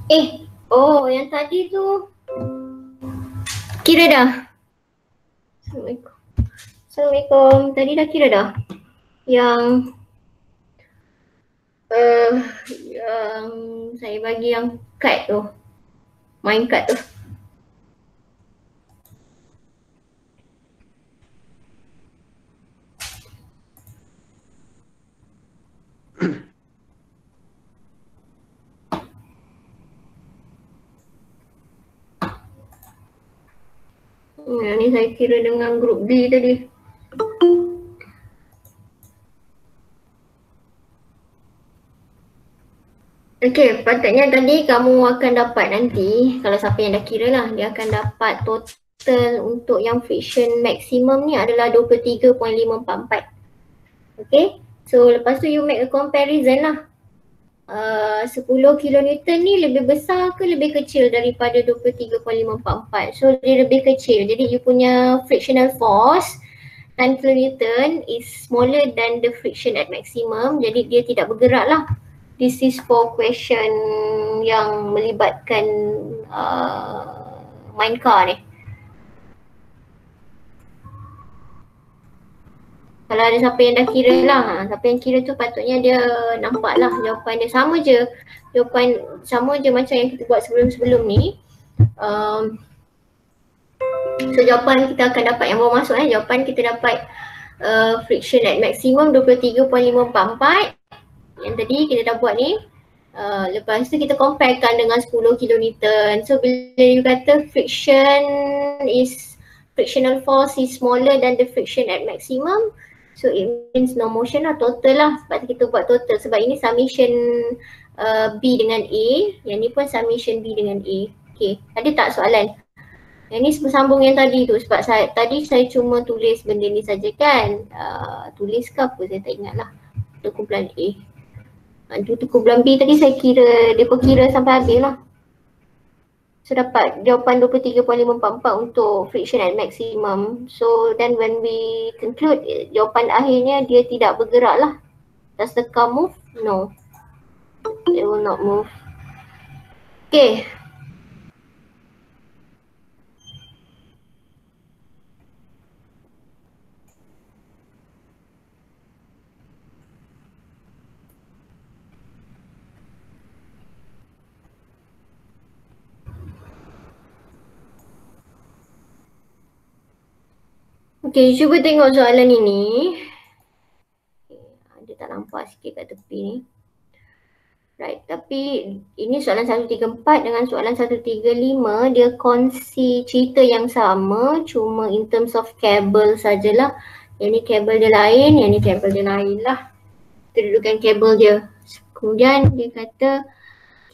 Oh yang tadi tu kira dah. Assalamualaikum. Assalamualaikum. Tadi dah kira dah. Yang yang saya bagi yang card tu. Main card tu. Ni saya kira dengan grup B tadi. Okay, patutnya tadi kamu akan dapat nanti, kalau siapa yang dah kira lah, dia akan dapat total untuk yang friction maximum ni adalah 23.544. Okay, so lepas tu you make a comparison lah. 10 kilonewton ni lebih besar ke lebih kecil daripada 23.544. So dia lebih kecil, jadi you punya frictional force 10 kilonewton is smaller than the friction at maximum, jadi dia tidak bergerak lah. This is for question yang melibatkan main car ni. Kalau ada siapa yang dah kira lah, siapa yang kira tu patutnya dia nampak lah jawapan dia sama je. Jawapan sama je macam yang kita buat sebelum-sebelum ni. So jawapan kita akan dapat yang baru masuk jawapan kita dapat friction at maximum 23.544. Yang tadi kita dah buat ni. Lepas tu kita comparekan dengan 10 kilonewton. So bila you kata frictional force is smaller than the friction at maximum, so it means no motion lah, total lah. Sebab kita buat total, sebab ini summation B dengan A, yang ni pun summation B dengan A. Okay, ada tak soalan? Yang ni bersambung yang tadi tu, sebab tadi saya cuma tulis benda ni saja kan. Tulis ke apa saya tak ingat lah. Untuk kumpulan A. Untuk kumpulan B tadi saya kira, dia pun kira sampai habis lah. So dapat jawapan 23.544 untuk friction at maximum. So then when we conclude, jawapan akhirnya dia tidak bergerak lah. Does the car move? No. It will not move. Okay. Okay, cuba tengok soalan ini. Dia tak nampak sikit kat tepi ni. Right, tapi ini soalan 134 dengan soalan 135 dia kongsi cerita yang sama, cuma in terms of kabel sajalah. Yang ni kabel dia lain, yang ni kabel dia lain lah. Kedudukan kabel dia. Kemudian dia kata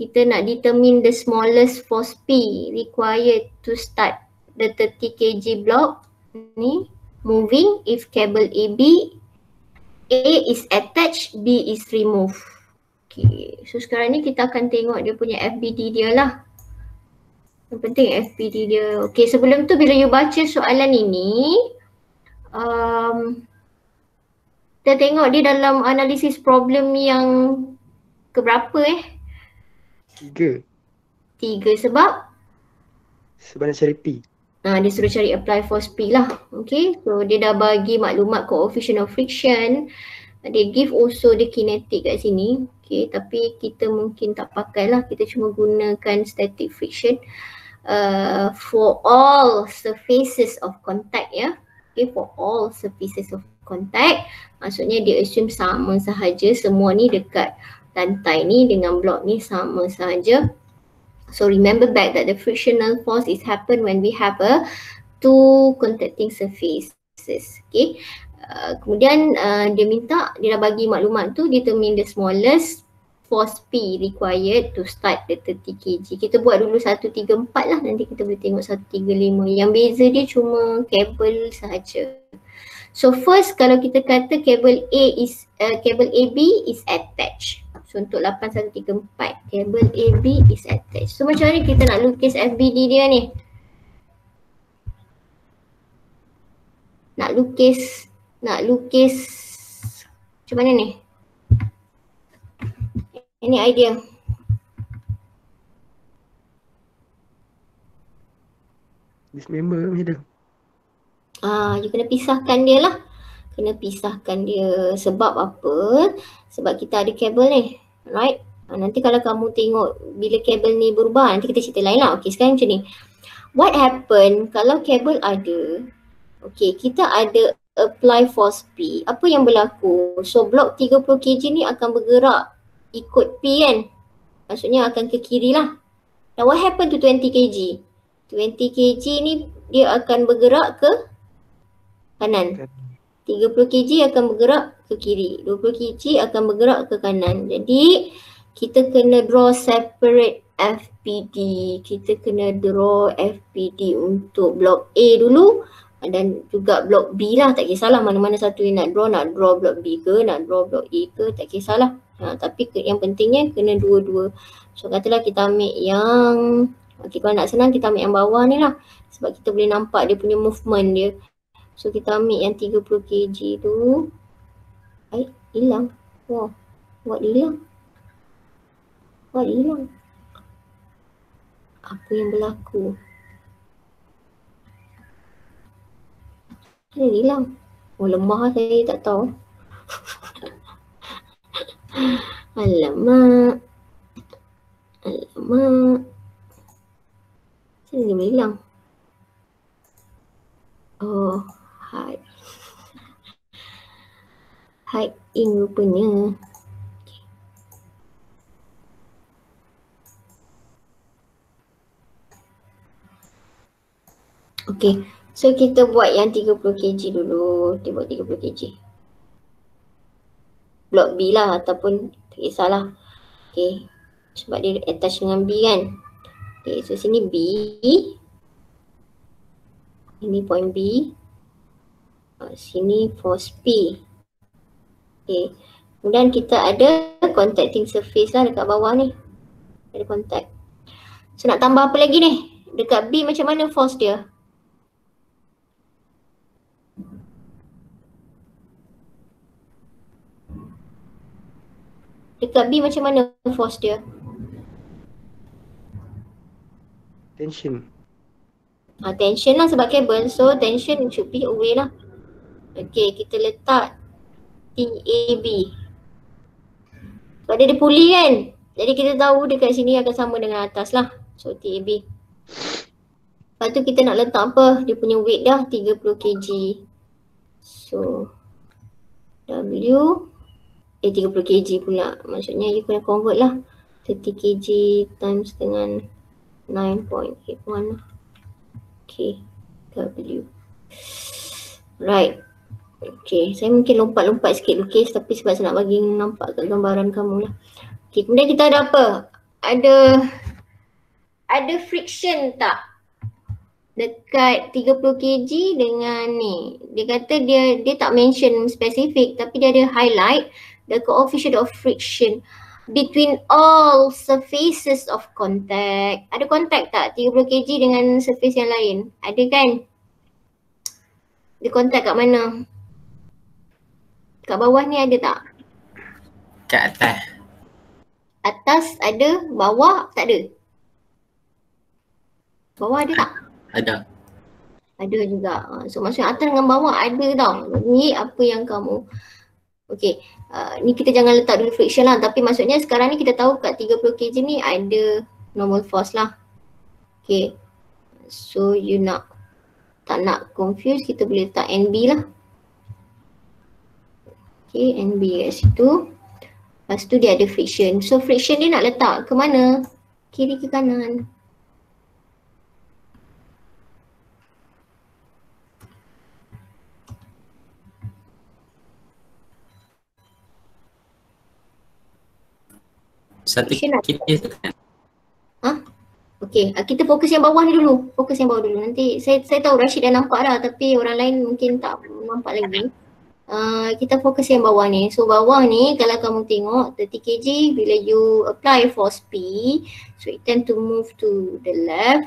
kita nak determine the smallest force P required to start the 30 kg block ni moving if cable AB, A is attached, B is removed. Okay, so sekarang ni kita akan tengok dia punya FBD dia lah. Yang penting FBD dia. Okay, sebelum tu bila you baca soalan ini, kita tengok dia dalam analisis problem yang keberapa 3 sebab? Sebab nak cari P. Dia suruh cari apply force P lah. Okay, so dia dah bagi maklumat coefficient of friction. Dia give also the kinetic kat sini. Okay, tapi kita mungkin tak pakai lah. Kita cuma gunakan static friction for all surfaces of contact ya. Okay, for all surfaces of contact. Maksudnya dia assume sama sahaja. Semua ni dekat lantai ni dengan blok ni sama sahaja. So remember back that the frictional force is happen when we have two contacting surfaces. Okay. Kemudian dia minta, dia dah bagi maklumat tu, determine the smallest force P required to start the 30 kg. Kita buat dulu 134 lah, nanti kita boleh tengok 135. Yang beza dia cuma kabel sahaja. So first kalau kita kata kabel AB is attached. So untuk 8134 kabel AB is attached. So macam mana kita nak lukis FBD dia ni? Nak lukis macam mana ni? Ini idea. Dismember macam tu. You kena pisahkan dia lah. Kena pisahkan dia. Sebab apa? Sebab kita ada kabel ni. Right? Nanti kalau kamu tengok bila kabel ni berubah, nanti kita cerita lain lah. Okay, sekarang macam ni. What happen kalau kabel ada, okay, kita ada apply force P. Apa yang berlaku? So blok 30 kg ni akan bergerak ikut P kan? Maksudnya akan ke kiri lah. Now what happen to 20 kg? 20 kg ni dia akan bergerak ke kanan. 30 kg akan bergerak ke kiri. 20 kg akan bergerak ke kanan. Jadi kita kena draw separate FPD. Kita kena draw FPD untuk blok A dulu dan juga blok B lah. Tak kisahlah mana-mana satu yang nak draw blok B ke, nak draw blok A ke, tak kisahlah. Tapi yang pentingnya kena dua-dua. So katalah kita ambil yang, okay, kalau nak senang kita ambil yang bawah ni lah. Sebab kita boleh nampak dia punya movement dia. So kita ambil yang 30 kg tu. Hilang. Wah, buat hilang. Buat hilang. Apa yang berlaku? Dia hilang. Oh, lemah lah, saya tak tahu. Alamak. Alamak. Macam dia boleh hilang? Oh, hide. Hide in rupanya. Okay, so kita buat yang 30 kg dulu. Kita buat 30 kg. Blok B lah ataupun tak kisahlah. Okay, sebab dia attach dengan B kan. Okay, so sini B. Ini point B. Sini force P. Okay, kemudian kita ada contacting surface lah dekat bawah ni. Ada contact. So nak tambah apa lagi ni? Dekat B macam mana force dia? Dekat B macam mana force dia? Tension. Tension lah sebab kabel. So tension should be away lah. Okay, kita letak TAB. Sebab dia ada pulley kan. Jadi kita tahu dekat sini akan sama dengan atas lah. So TAB. Lepas tu kita nak letak apa? Dia punya weight dah 30 kg. So W 30 kg pula. Maksudnya you kena convert lah. 30 kg times dengan 9.81 lah. Okay, W. Right. Okay, saya mungkin lompat-lompat sikit lukis tapi sebab saya nak bagi nampak kat gambaran kamu lah. Okay, kemudian kita ada apa? Ada friction tak? Dekat 30 kg dengan ni. Dia kata dia tak mention spesifik tapi dia ada highlight the coefficient of friction between all surfaces of contact. Ada contact tak 30 kg dengan surface yang lain? Ada kan? Dia contact kat mana? Kat bawah ni ada tak? Kat atas. Atas ada, bawah tak ada? Bawah ada tak? Ada. Ada juga. So maksudnya atas dengan bawah ada tau. Ni apa yang kamu, okay, ni kita jangan letak dulu friction lah. Tapi maksudnya sekarang ni kita tahu kat 30 kg ni ada normal force lah. Okay, so you tak nak confuse, kita boleh letak NB lah. Okay, NB kat situ. Lepas tu dia ada friction. So friction dia nak letak ke mana? Kiri ke kanan? Satu kiri kan? Okay, kita fokus yang bawah ni dulu. Fokus yang bawah dulu. Nanti saya tahu Rashid dah nampak dah tapi orang lain mungkin tak nampak lagi. Kita fokus yang bawah ni. So bawah ni kalau kamu tengok 30 kg bila you apply force P, so it tend to move to the left.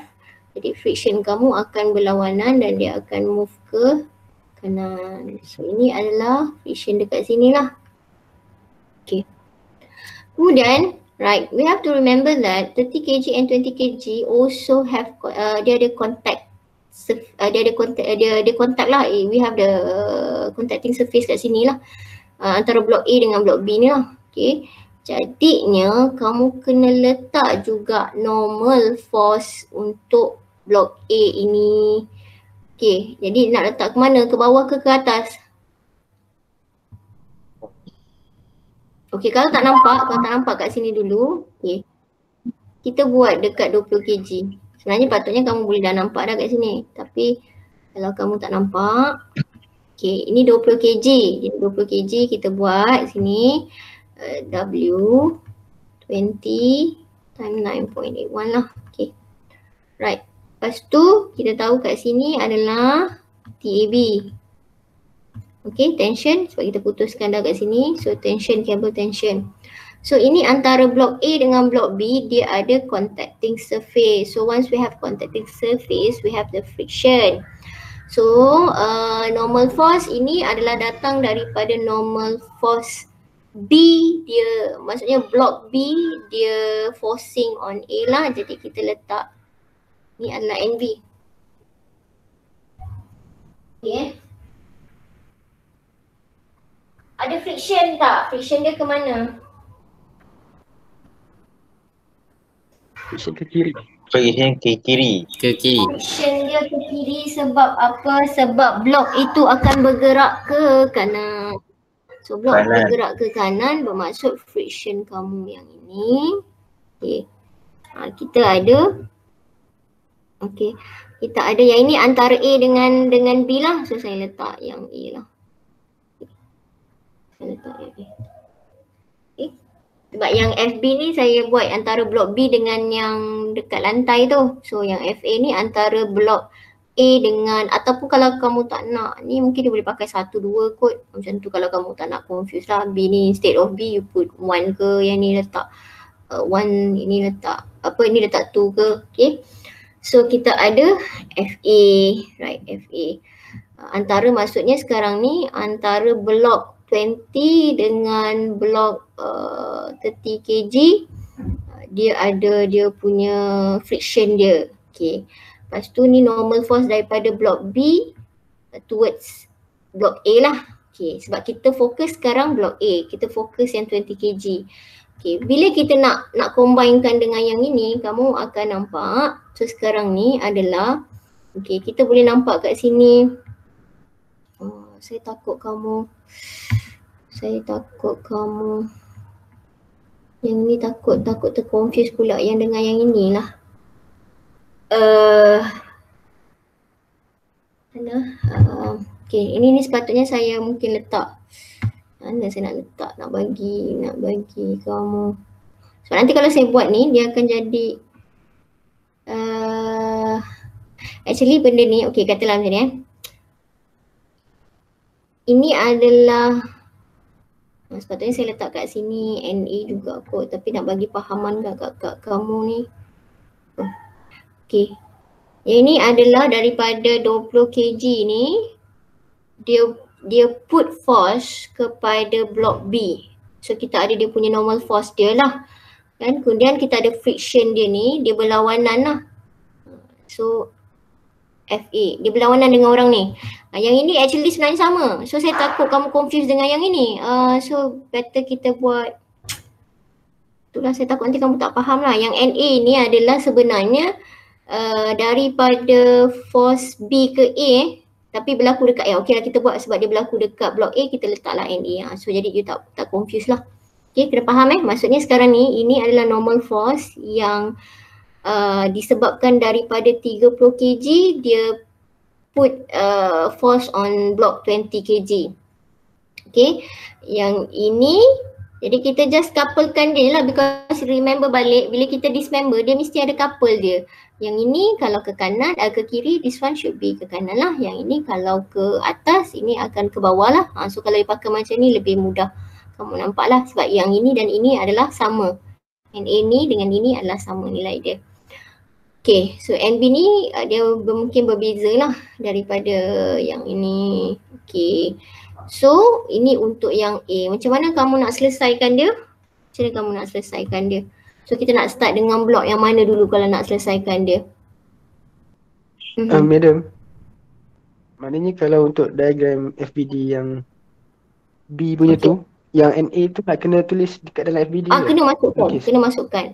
Jadi friction kamu akan berlawanan dan dia akan move ke kanan. So ini adalah friction dekat sini lah. Okay. Kemudian, right, we have to remember that 30 kg and 20 kg also have dia ada contact dia ada contact lah. We have the contacting surface kat sini lah. Antara blok A dengan blok B ni lah. Okay. Jadinya kamu kena letak juga normal force untuk blok A ini. Okay. Jadi nak letak ke mana? Ke bawah ke atas? Okay, kalau tak nampak kat sini dulu. Okay. Kita buat dekat 20 kg. Sebenarnya patutnya kamu boleh dah nampak dah kat sini. Tapi kalau kamu tak nampak. Okay, ini 20 kg. Jadi 20 kg kita buat sini. W 20 times 9.81 lah. Okay. Right. Lepas tu kita tahu kat sini adalah TAB. Okay, tension. Sebab kita putuskan dah kat sini. So tension, cable tension. So ini antara blok A dengan blok B, dia ada contacting surface. So once we have contacting surface, we have the friction. So normal force ini adalah datang daripada normal force B dia, maksudnya blok B dia forcing on A lah. Jadi kita letak ni adalah NV. Okay. Ada friction tak? Friction dia ke mana? Friction ke kiri. Friction ke kiri. Ke kiri. Friction dia ke kiri sebab apa? Sebab blok itu akan bergerak ke kanan. So blok bergerak ke kanan bermaksud friction kamu yang ini. Okay. Kita ada. Okay. Kita ada yang ini antara A dengan B lah. So saya letak yang A lah. Saya letak yang A. Okay. Sebab yang FB ni saya buat antara blok B dengan yang dekat lantai tu. So yang FA ni antara blok A dengan, ataupun kalau kamu tak nak ni mungkin dia boleh pakai 1, 2 kot. Macam tu kalau kamu tak nak confuse lah. B ni instead of B you put 1 ke, yang ni letak 1, ini letak apa, ini letak 2 ke. Okay. So kita ada FA, right, FA. Antara maksudnya sekarang ni antara blok 20 dengan blok 30 kg dia ada dia punya friction dia. Okay. Lepas tu ni normal force daripada blok B towards blok A lah. Okay. Sebab kita fokus sekarang blok A. Kita fokus yang 20 kg. Okay. Bila kita nak combinekan dengan yang ini, kamu akan nampak. So sekarang ni adalah, okay, kita boleh nampak kat sini. Saya takut kamu yang ni takut terconfuse pula yang dengan yang inilah. Okay, ini sepatutnya saya mungkin letak. Mana saya nak letak, nak bagi kamu. So nanti kalau saya buat ni dia akan jadi actually benda ni, okay, katalah macam ni ini adalah sepatutnya saya letak kat sini NA juga kot, tapi nak bagi pahaman kat kamu ni. Okay. Yang ini adalah daripada 20 kg ni dia put force kepada blok B. So kita ada dia punya normal force dia lah. Kan? Kemudian kita ada friction dia ni, dia berlawanan lah. So FA, dia berlawanan dengan orang ni. Yang ini actually sebenarnya sama. So saya takut kamu confuse dengan yang ini. So better kita buat. Itulah saya takut nanti kamu tak faham lah. Yang NA ni adalah sebenarnya daripada force B ke A tapi berlaku dekat A. Okey lah kita buat sebab dia berlaku dekat blok A, kita letaklah NA. So jadi you tak confuse lah. Okay, kena faham maksudnya sekarang ni ini adalah normal force yang disebabkan daripada 30 kg dia put force on block 20 kg. Okay, yang ini jadi kita just couplekan dia lah, because remember balik bila kita dismember dia mesti ada couple dia. Yang ini kalau ke kanan, ke kiri, this one should be ke kanan lah. Yang ini kalau ke atas, ini akan ke bawah lah. So kalau dipakai macam ni lebih mudah kamu nampak lah, sebab yang ini dan ini adalah sama. NA ni dengan ini adalah sama nilai dia. Okay, so NB ni dia mungkin berbeza lah daripada yang ini. Okay, so ini untuk yang A. Macam mana kamu nak selesaikan dia? Macam mana kamu nak selesaikan dia? So kita nak start dengan blok yang mana dulu kalau nak selesaikan dia? Madam, maknanya kalau untuk diagram FBD yang B punya tu, yang NA tu nak kena tulis dekat dalam FBD ke? Kena masukkan, kena masukkan.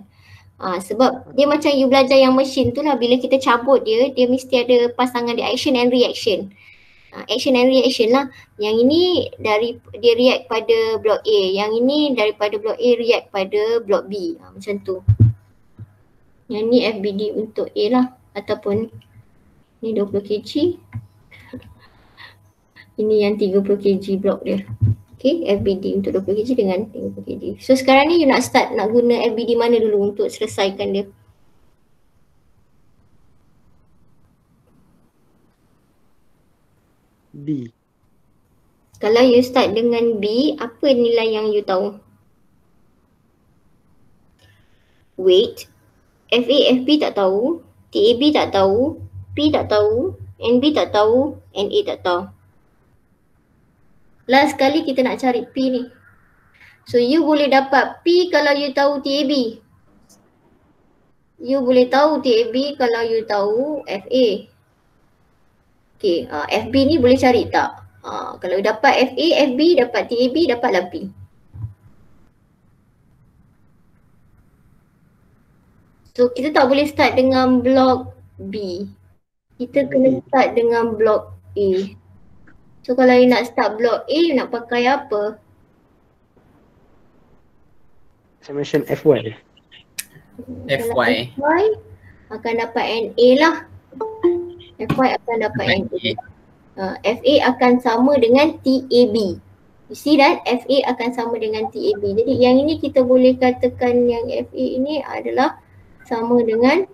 Sebab dia macam you belajar yang mesin tu lah, bila kita cabut dia mesti ada pasangan dia, action and reaction. Action and reaction lah. Yang ini dia react pada blok A, yang ini daripada blok A react pada blok B. Macam tu. Yang ni FBD untuk A lah, ataupun ni 20 kg. Ini yang 30 kg blok dia. Okay, FBD untuk 20 kg dengan 30 kg. So sekarang ni you nak start nak guna FBD mana dulu untuk selesaikan dia? B. Kalau you start dengan B, apa nilai yang you tahu? Weight, FA, FB tak tahu, TAB tak tahu, P tak tahu, NB tak tahu, NA tak tahu. Last kali kita nak cari P ni. So you boleh dapat P kalau you tahu TAB. You boleh tahu TAB kalau you tahu FA. Okay, FB ni boleh cari tak? Kalau dapat FA, FB, dapat TAB, dapatlah P. So kita tak boleh start dengan blok B. Kita kena start dengan blok A. So kalau you nak start blok A, you nak pakai apa? Summation FY. FY akan dapat NA lah. FY akan dapat NA. FA akan sama dengan TAB. You see that? FA akan sama dengan TAB. Jadi yang ini kita boleh katakan yang FA ini adalah sama dengan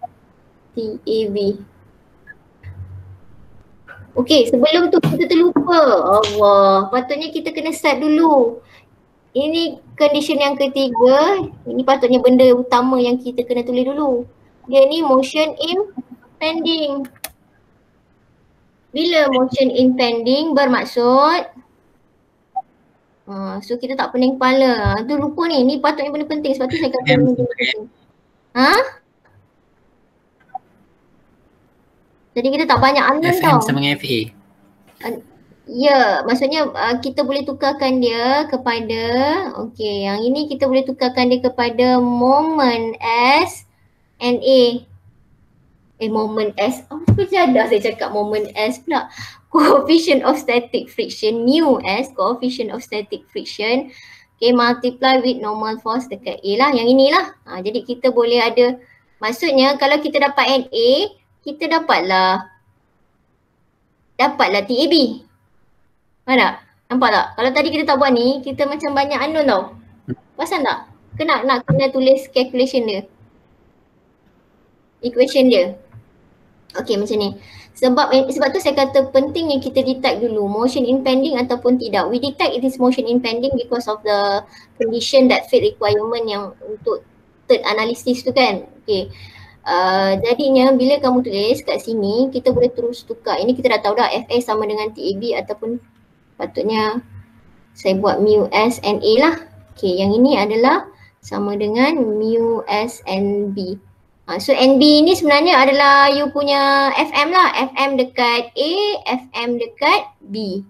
TAB. Okay, sebelum tu kita terlupa. Allah, patutnya kita kena start dulu. Ini condition yang ketiga. Ini patutnya benda utama yang kita kena tulis dulu. Dia ni motion impending. Bila motion impending bermaksud so kita tak pening kepala. Tu lupa ni. Ni patutnya benda penting. Sebab tu saya kata benda penting. Jadi kita tak banyak unknown tau. FM sama dengan FA. Ya, maksudnya kita boleh tukarkan dia kepada, okay, yang ini kita boleh tukarkan dia kepada moment S and A. Moment S, macam dah saya cakap moment S pula. Coefficient of static friction, mu S, coefficient of static friction. Okay, multiply with normal force dekat A lah, yang inilah. Jadi kita boleh ada, maksudnya kalau kita dapat NA, kita dapatlah TAB. Faham tak? Nampak tak? Kalau tadi kita tak buat ni, kita macam banyak unknown tau. Perasan tak? Nak kena tulis calculation dia. Equation dia. Okay, macam ni. Sebab tu saya kata penting yang kita detect dulu motion impending ataupun tidak. We detect it is motion impending because of the condition that fit requirement yang untuk third analysis tu kan. Okay. Jadinya bila kamu tulis kat sini, kita boleh terus tukar. Ini kita dah tahu dah FA sama dengan TAB ataupun patutnya saya buat mu S and A lah. Okay, yang ini adalah sama dengan mu S and B. So NB ni sebenarnya adalah you punya FM lah. FM dekat A, FM dekat B.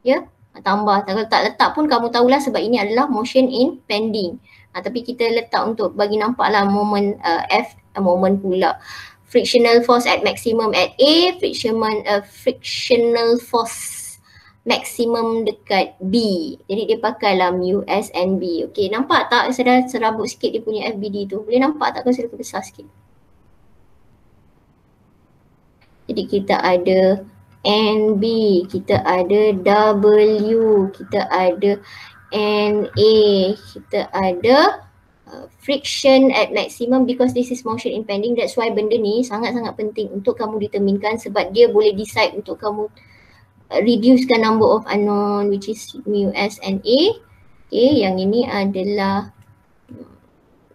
Ya, tambah. Kalau tak letak pun kamu tahulah sebab ini adalah motion impending. Tapi kita letak untuk bagi nampak lah moment moment pula. Frictional force at maximum at A, frictional force maximum dekat B. Jadi dia pakailah mu S and B. Okay, nampak tak? Saya dah serabut sikit dia punya FBD tu. Boleh nampak tak kalau saya besar sikit? Jadi kita ada NB, kita ada W, kita ada NA, kita ada friction at maximum because this is motion impending. That's why benda ni sangat-sangat penting untuk kamu determinekan sebab dia boleh decide untuk kamu reducekan number of unknown which is mu S and A. Okay, yang ini adalah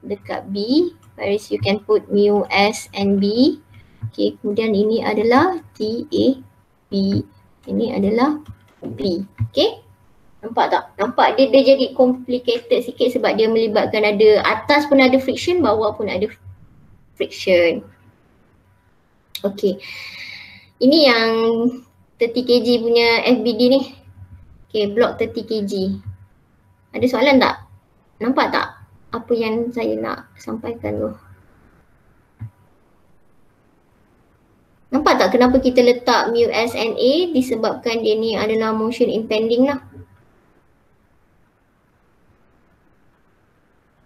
dekat B, whereas you can put mu S and B. Okay, kemudian ini adalah TAB, ini adalah B. Okay, nampak tak? Nampak dia jadi complicated sikit sebab dia melibatkan ada atas pun ada friction, bawah pun ada friction. Okay, Ini yang 30 kg punya FBD ni. Okay, block 30 kg. Ada soalan tak? Nampak tak apa yang saya nak sampaikan tu? Nampak tak kenapa kita letak mu SNA? Disebabkan dia ni adalah motion impending lah.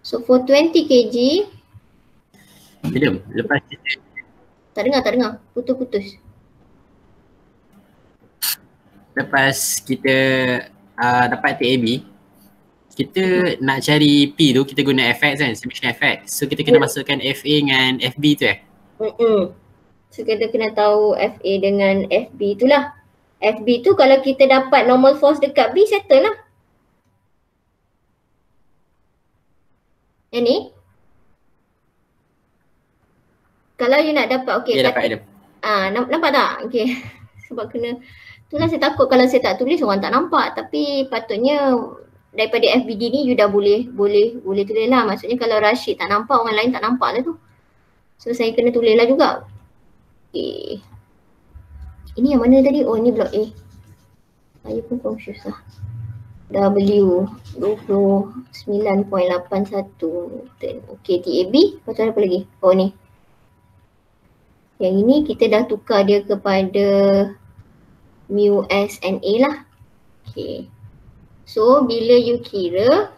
So for 20 kg. Belum, lepas kita Tak dengar. Putus-putus. lepas kita dapat TAB, kita nak cari P tu kita guna FX kan, submission FX. So kita kena masukkan FA dengan FB tu So kita kena tahu FA dengan FB tu lah. FB tu kalau kita dapat normal force dekat B, settle lah. Yang ni. Kalau you nak dapat, okay. Ya, dapat ada. Nampak tak? Okay. Sebab kena, itulah saya takut kalau saya tak tulis orang tak nampak. Tapi patutnya daripada FBD ni you dah boleh tulis lah. Maksudnya kalau Rashid tak nampak, orang lain tak nampak lah tu. So saya kena tulis lah juga. Okay. Ini yang mana tadi? Oh, ni blok A. Saya pun confused lah. W 29.81 Newton. Okay, TAB. Lepas tu apa lagi? Oh, ni. Yang ini kita dah tukar dia kepada mu SNA lah. Okay. So, bila you kira,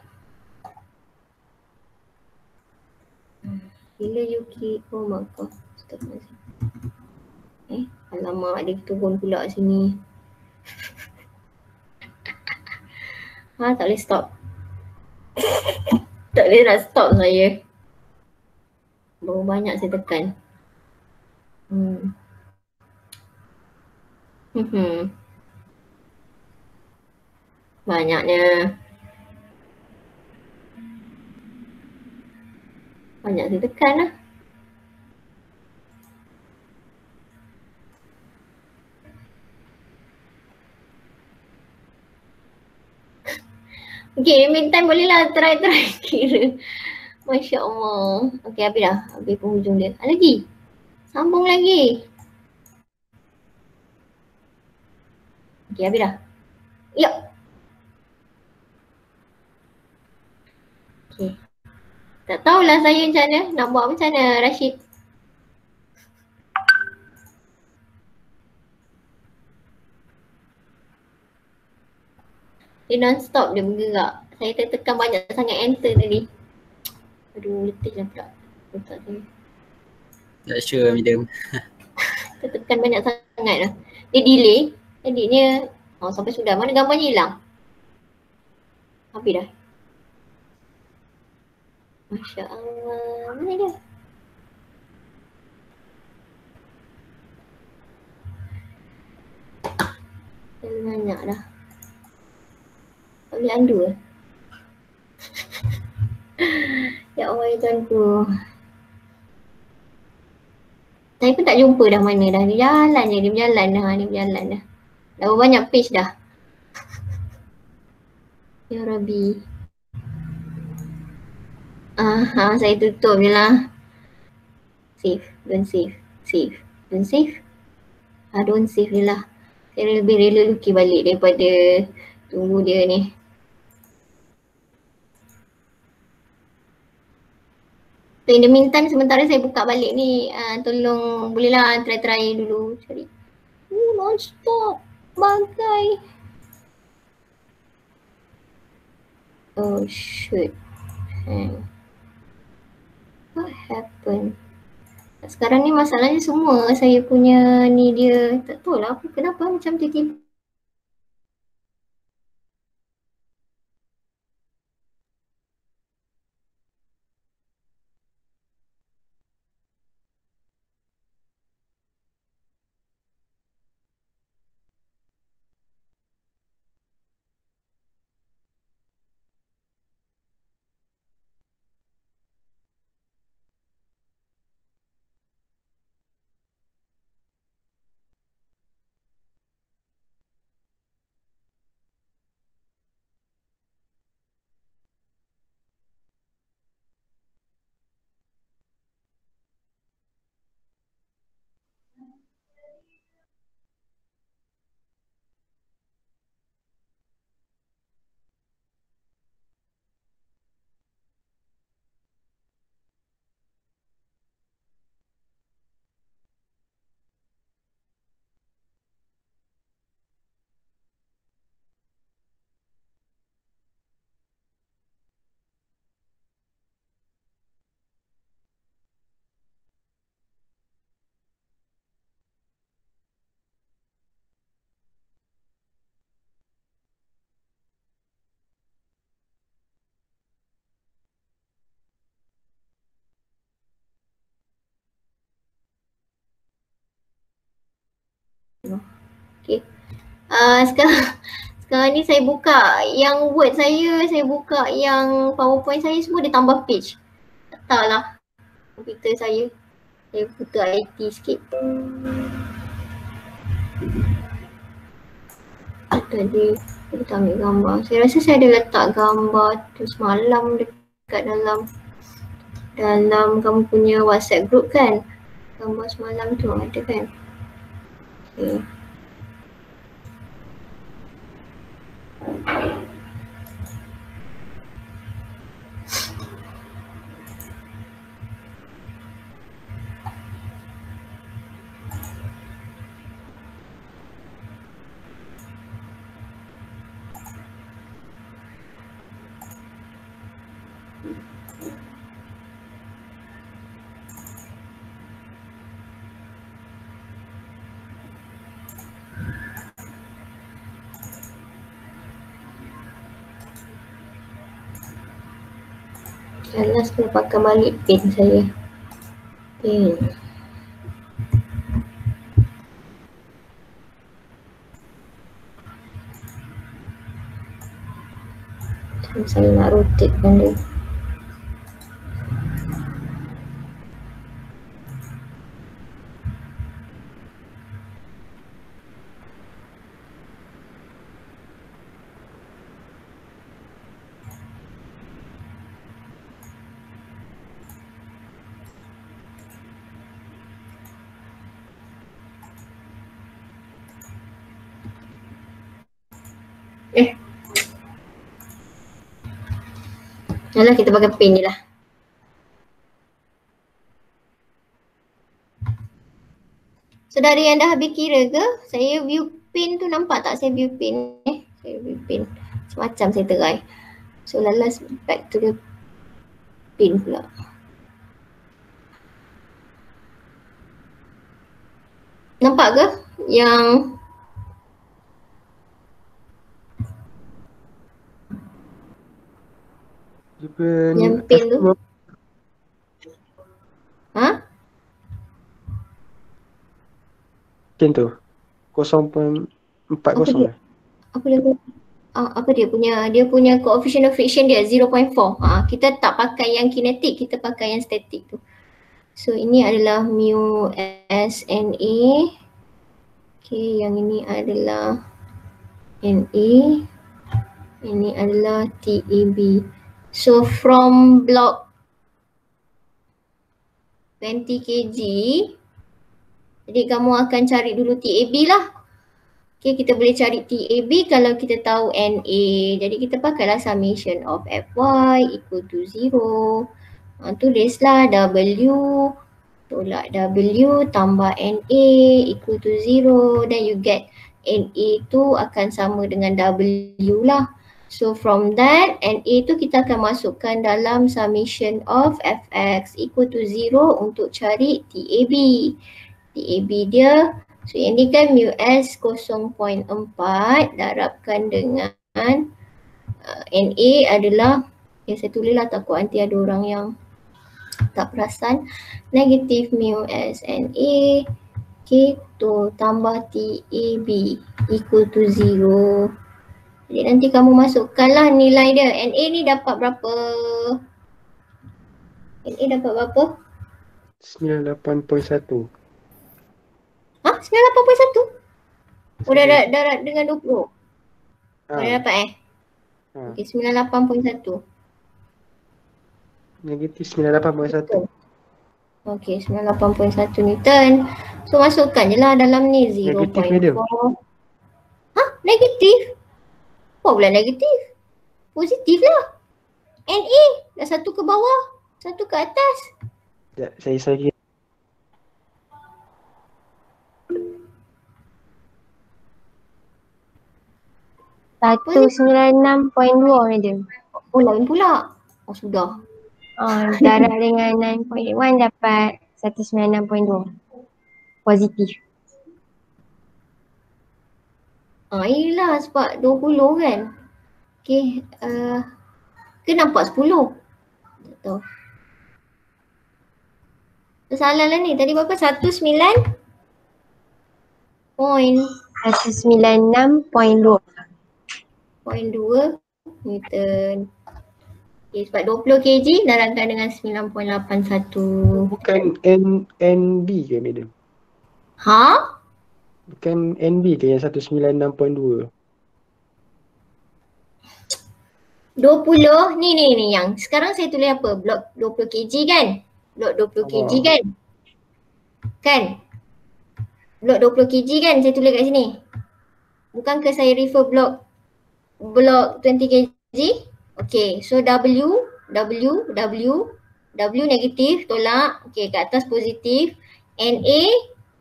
oh my god. Alamak, dia turun pula sini. Tak boleh stop. Tak boleh nak stop saya. Berapa banyak saya tekan. Banyaknya. Banyak saya tekan lah. Okay, meantime bolehlah try kira. Masya Allah. Okay, habis dah. Habis penghujung dia. Lagi. Sambung lagi. Okay, habis dah. Yuk. Okay. Tak tahulah saya macam mana. Nak buat macam mana, Rashid? Dia non-stop dia bergerak. Saya tertekan banyak sangat enter tadi. Aduh, letih lah pula. Tak saya. Tak sure medium. Tertekan banyak sangat lah. Dia delay. Jadinya sampai sudah. Mana gambarnya hilang? Habis dah. Masya Allah. Mana dia? Terlalu banyak dah. Tak boleh undo lah. Ya Allah ya Tuanku. Saya pun tak jumpa dah mana dah. Dia berjalan dah. Dah banyak page dah. Ya Rabbi. Saya tutup je lah. Save, don't save. Save, don't save. Don't save je lah. Saya lebih rela lukis balik daripada tunggu dia ni. So in the meantime, sementara saya buka balik ni, tolong bolehlah try dulu cari. Non-stop. Bagai. Oh shoot. What happened? Sekarang ni masalahnya semua saya punya ni dia, tak tahu lah kenapa macam tiba-tiba Okay. Sekarang ni saya buka yang Word saya buka yang PowerPoint saya, semua dia tambah page. Taklah komputer saya butuh IT sikit. Tadi kita ambil gambar. Saya rasa saya ada letak gambar tu semalam dekat dalam kamu punya WhatsApp group kan. Gambar semalam tu ada kan. Okay. Alas kena pakai balik pen saya. Pen. Saya nak rotatekan dia. Yalah, kita pakai pen je lah. Saudara yang dah habis kira ke? Saya view pen tu nampak tak saya view pen? Saya view pen. Semacam saya terai. So lalas back to the pen pula. Nampak ke? Yang pen tu. Ha? Pen tu 0.40. Apa dia punya coefficient of friction dia 0.4. Kita tak pakai yang kinetik, kita pakai yang static tu. So ini adalah mu SNA. Okay, yang ini adalah NA. Ini adalah TAB. So from block 20 kg, jadi kamu akan cari dulu TAB lah. Okay, kita boleh cari TAB kalau kita tahu NA. Jadi kita pakailah summation of Fy equal to 0. Tulislah W tolak W tambah NA equal to 0. Then you get NA tu akan sama dengan W lah. So from that, NA tu kita akan masukkan dalam summation of Fx equal to 0 untuk cari TAB. TAB dia, so yang ni kan mu S 0.4 darabkan dengan NA adalah, saya tulis lah takut nanti ada orang yang tak perasan, negatif mu S NA tu tambah TAB equal to 0. Jadi nanti kamu masukkanlah nilai dia. NA ni dapat berapa? NA dapat berapa? 98.1. 98.1? Oh dah dengan 20? Dah dapat Okay, 98.1. Negatif 98.1. Okay, 98.1 Newton. So masukkan je lah dalam ni 0.4. Negatif medium. Negatif? Apa pula negatif? Positif lah. NA dah satu ke bawah, satu ke atas. Sekejap, saya kira. Satu 96.2 medium. Oh lain pula. Oh sudah. Darab dengan 9.1 dapat 196.2. Positif. Yelah sebab 20 kan. Okay. Ke nampak 10? Tak tahu. Salah lah ni. Tadi berapa? 19? 196.2 Newton. Okay, sebab 20 kg darabkan dengan 9.81. Bukan NB ke madam? Ha? Bukan NB ke yang 196.2? 20 ni yang sekarang saya tulis apa? Blok 20 kg kan? Blok 20 kg kan? Kan? Blok 20 kg kan saya tulis kat sini. Bukankah saya refer blok 20 kg? Okay, so W negatif tolak. Okay, kat atas positif. NA,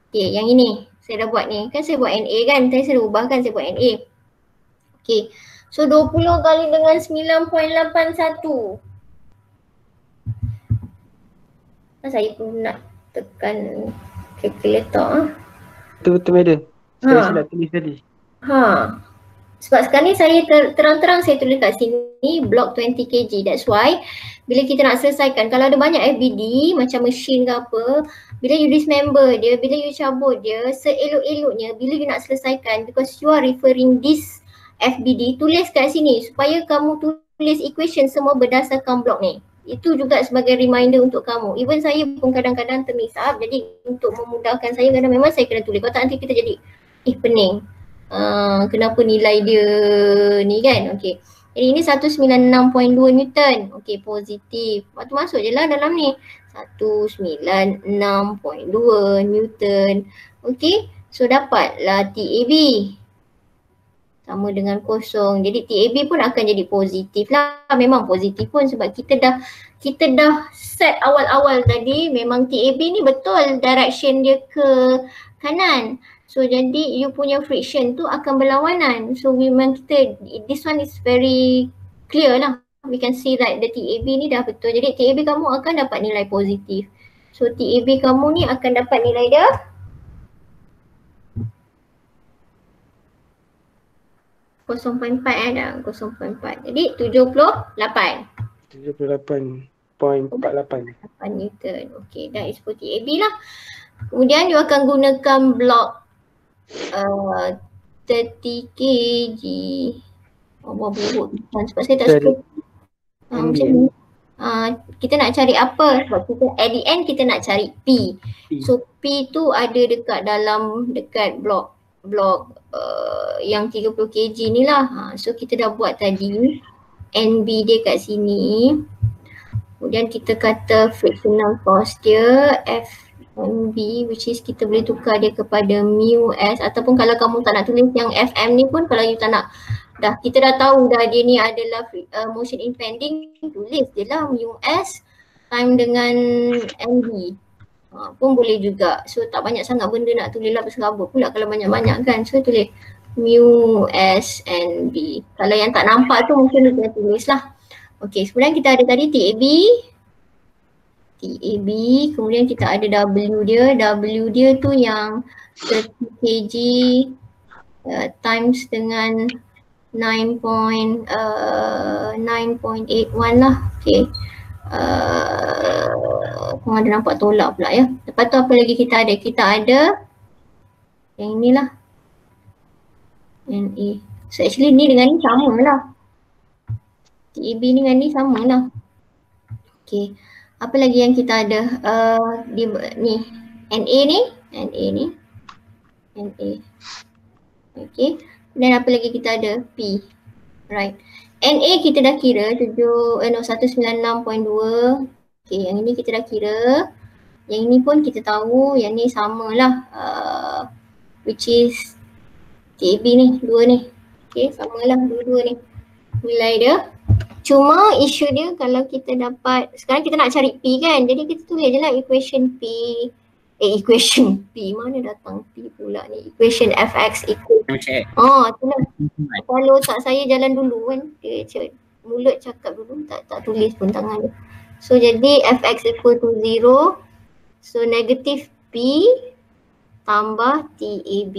okay yang ini saya dah buat ni. Kan saya buat NA kan? Tadi saya dah ubahkan saya buat NA. Okay, so 20 kali dengan 9.81. Saya pun nak tekan kalkulator. Betul madam. Saya silap tulis tadi. Sebab sekarang ni saya terang-terang saya tulis kat sini blok 20 kg. That's why bila kita nak selesaikan, kalau ada banyak FBD macam mesin ke apa, bila you dismember dia, bila you cabut dia, seelok-eloknya bila you nak selesaikan, because you are referring this FBD, tulis kat sini supaya kamu tulis equation semua berdasarkan blok ni. Itu juga sebagai reminder untuk kamu. Even saya pun kadang-kadang termix up, jadi untuk memudahkan saya kadang memang saya kena tulis. Kalau tak nanti kita jadi pening. Kenapa nilai dia ni kan? Okay. Jadi ini 196.2 Newton. Okay, positif. Waktu masuk je lah dalam ni. 196.2 Newton. Okay, so dapatlah TAB. Sama dengan kosong. Jadi TAB pun akan jadi positif lah. Memang positif pun sebab kita dah set awal-awal tadi memang TAB ni betul direction dia ke kanan. So jadi you punya friction tu akan berlawanan. So memang kita, this one is very clear lah. We can see that the TAB ni dah betul. Jadi TAB kamu akan dapat nilai positif. So TAB kamu ni akan dapat nilai dia 0.4 dah, 0.4. Jadi 78. 78.48 Newton. Okay, that is for TAB lah. Kemudian you akan gunakan blok 30 kg. Buruk sebab saya tak suka. Macam ni. Kita nak cari apa? Sebab kita at the end kita nak cari P. So P tu ada dekat blok yang 30 kg ni lah. So kita dah buat tadi NB dia kat sini. Kemudian kita kata frictional force dia FMB, which is kita boleh tukar dia kepada mu S, ataupun kalau kamu tak nak tulis yang FM ni pun, kalau you tak nak, kita dah tahu dah dia ni adalah motion impending, tulis je lah mu S time dengan NB. Pun boleh juga. So tak banyak sangat benda nak tulis lah, berserabut pula kalau banyak-banyak kan. So tulis mu S and B. Kalau yang tak nampak tu mungkin you kena tulis lah. Okay, kemudian kita ada tadi TAB, kemudian kita ada W dia tu yang 30 kg times dengan 9.81 lah. Okay, korang ada nampak tolak pula ya. Lepas tu apa lagi kita ada? Kita ada yang inilah NA. So actually ni dengan ni sama lah. TAB ni dengan ni sama lah. Okay, apa lagi yang kita ada? Ni NA ni. Okay, dan apa lagi kita ada? P. Right. NA kita dah kira 196.2. Okay, yang ini kita dah kira. Yang ini pun kita tahu, yang ni sama lah. Which is TAB ni, dua ni. Okay, sama lah dua-dua ni nilai dia. Cuma isu dia kalau kita dapat, sekarang kita nak cari P kan, jadi kita tulis je lah equation P. Equation P, mana datang P pula ni? Equation Fx equal. Tu lah. Kalau otak saya jalan dulu kan, mulut cakap dulu, tak tulis pun tangan dia. So jadi Fx equal to 0. So negatif P tambah TAB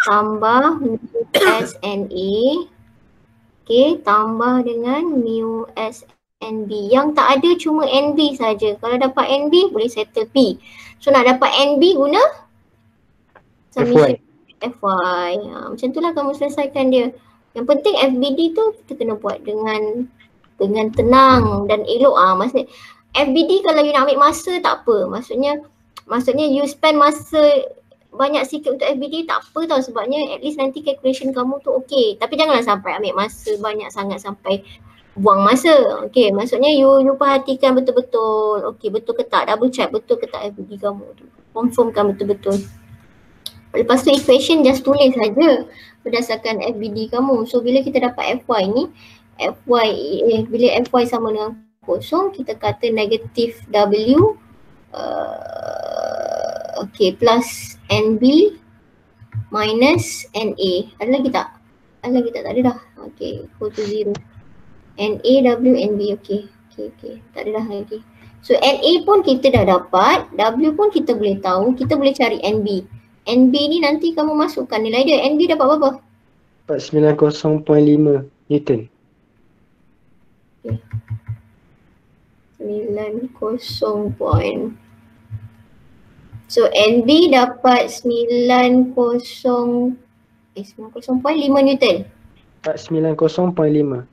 tambah SNA. Okay, tambah dengan mu S NB. Yang tak ada cuma NB saja. Kalau dapat NB boleh settle P. So nak dapat NB guna submission FY. Macam itulah kamu selesaikan dia. Yang penting FBD tu kita kena buat dengan tenang dan elok. Maksudnya FBD kalau you nak ambil masa tak apa. Maksudnya you spend masa banyak sikit untuk FBD tak apa tau, sebabnya at least nanti calculation kamu tu okey. Tapi janganlah sampai ambil masa banyak sangat sampai buang masa. Okey, maksudnya you perhatikan betul-betul. Okey, betul ke tak? Double check betul ke tak FBD kamu tu. Confirmkan betul-betul. Lepas tu equation just tulis saja berdasarkan FBD kamu. So bila kita dapat FY ni, bila FY sama dengan kosong, kita kata negatif W plus NB minus NA. Ada lagi tak? Tak ada dah. Equal to 0. NA, W, NB. Tak ada dah lagi. So NA pun kita dah dapat, W pun kita boleh tahu, kita boleh cari NB. NB ni nanti kamu masukkan nilai dia. NB dapat berapa? 490.5 Newton. 90. So NB dapat 90.5 Newton. 490.5.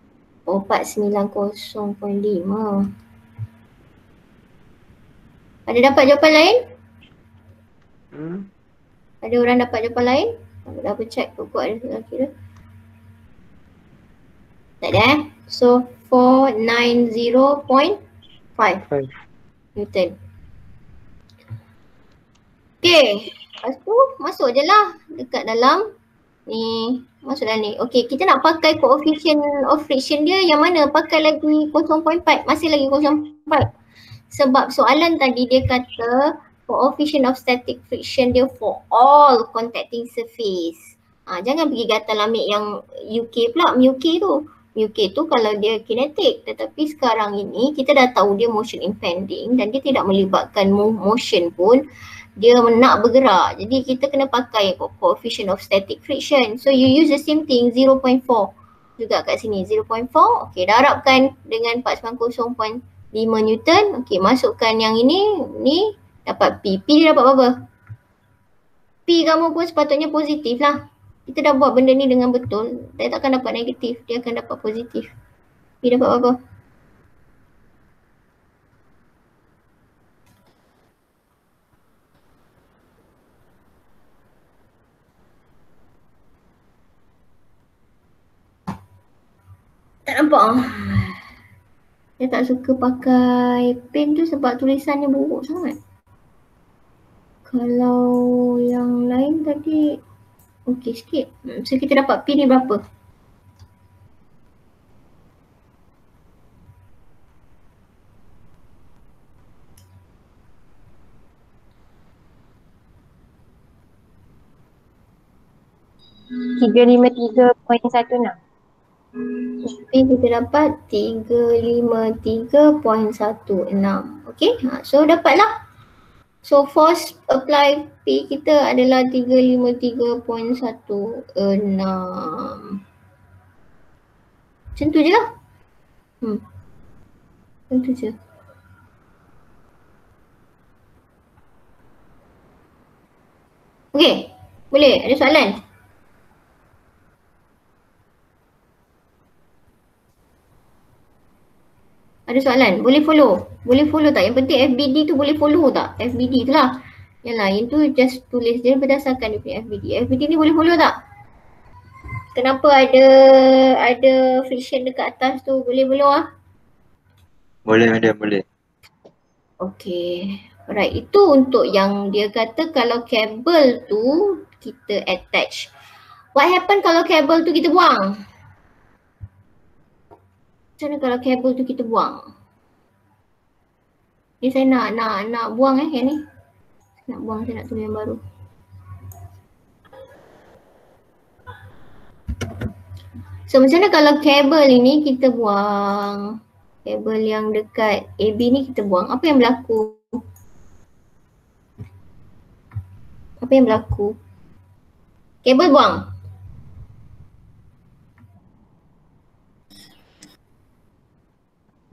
Oh, 490.5. Ada dapat jawapan lain? Ada orang dapat jawapan lain? Aku dah check pokok ada salah kira. Tak ada So 490.5 Newton. Okay, lepas tu masuk je lah dekat dalam ni. Masuk dalam ni. Okay, kita nak pakai coefficient of friction dia yang mana? Pakai lagi 0.4. Masih lagi 0.4. Sebab soalan tadi dia kata coefficient of static friction dia for all contacting surface. Jangan pergi gatal ambil yang UK pula. UK tu kalau dia kinetik, tetapi sekarang ini kita dah tahu dia motion impending dan dia tidak melibatkan motion pun, dia nak bergerak. Jadi kita kena pakai coefficient of static friction. So you use the same thing, 0.4 juga kat sini, 0.4. Okay, darabkan dengan 490.5 Newton. Okay, masukkan yang ini, ni dapat P. P dia dapat berapa? P kamu pun sepatutnya positif lah. Kita dah buat benda ni dengan betul. Dia takkan dapat negatif, dia akan dapat positif. P dapat berapa? Tak nampak. Saya tak suka pakai pen tu sebab tulisannya buruk sangat. Kalau yang lain tadi okey sikit. So kita dapat P ni berapa? $353.16. P kita dapat 353.16. Okey, so dapatlah. So force apply P kita adalah 353.16. Macam tu je lah. Macam tu je. Okey, boleh? Ada soalan? Ada soalan? Boleh follow? Boleh follow tak? Yang penting FBD tu boleh follow tak? FBD tu lah. Yang lain tu just tulis je berdasarkan dia punya FBD. FBD ni boleh follow tak? Kenapa ada friction dekat atas tu? Boleh follow ah? Boleh madam, boleh. Okay. Alright, itu untuk yang dia kata kalau kabel tu kita attach. What happen kalau kabel tu kita buang? Macam mana kalau kabel tu kita buang? Ni saya nak buang yang ni. Nak buang, saya nak tulis yang baru. So macam mana kalau kabel ini kita buang? Kabel yang dekat AB ni kita buang. Apa yang berlaku? Apa yang berlaku? Kabel buang.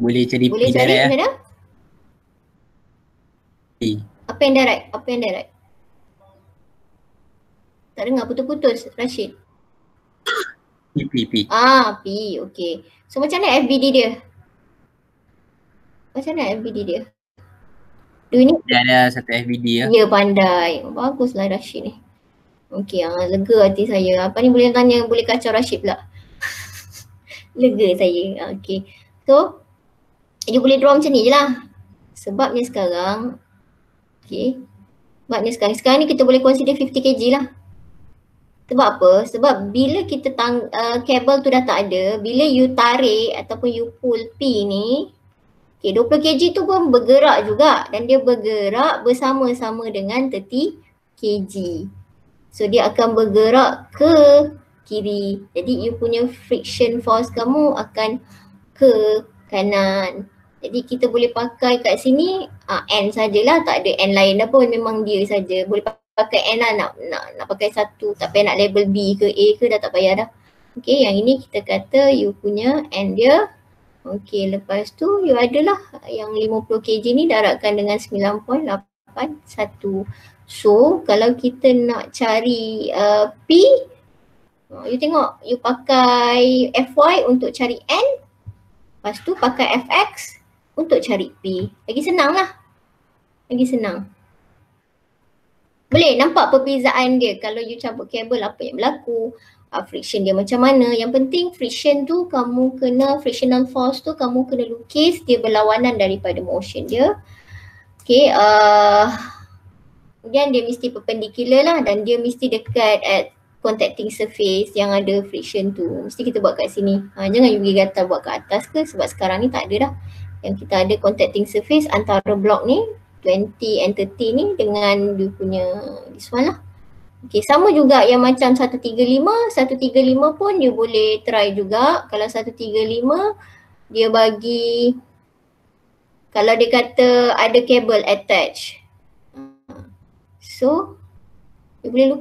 Boleh jadi Boleh P cari direct macam mana? P. Apa yang direct? Apa yang direct? Tak dengar, putus-putus Rashid. P. P, okay. So macam mana FBD dia? Macam mana FBD dia? Dia ada satu FBD ya. Ya, pandai. Baguslah Rashid ni. Okay, lega hati saya. Apa ni boleh tanya, boleh kacau Rashid pula. Lega saya. Okay. So, you boleh draw macam ni je lah. Sebabnya sekarang, okay. Sekarang ni kita boleh consider 50 kg lah. Sebab apa? Sebab bila kita kabel tu dah tak ada, bila you tarik ataupun you pull P ni, okay, 20 kg tu pun bergerak juga dan dia bergerak bersama-sama dengan 30 kg. So dia akan bergerak ke kiri. Jadi you punya friction force kamu akan ke kanan. Jadi kita boleh pakai kat sini N sajalah, tak ada N lain dah pun, memang dia saja. Boleh pakai N lah, nak pakai satu, tak payah nak label B ke A ke, dah tak payah dah. Okay, yang ini kita kata you punya N dia. Okay, lepas tu you adalah yang 50 kg ni darabkan dengan 9.81. So kalau kita nak cari P, you tengok, you pakai Fy untuk cari N, lepas tu pakai Fx untuk cari P. Lagi senang lah. Lagi senang. Boleh nampak perbezaan dia kalau you cabut kabel, apa yang berlaku, friction dia macam mana. Yang penting friction tu kamu kena, frictional force tu kamu kena lukis dia berlawanan daripada motion dia. Okay, kemudian dia mesti perpendicular lah dan dia mesti dekat at contacting surface yang ada friction tu. Mesti kita buat kat sini. Jangan you pergi gatal buat kat atas ke, sebab sekarang ni tak ada dah. Yang kita ada contacting surface antara blok ni 20 and 30 ni dengan dia punya this one lah. Okay, sama juga yang macam 135 pun you boleh try juga. Kalau 135 dia bagi, kalau dia kata ada kabel attach, so you boleh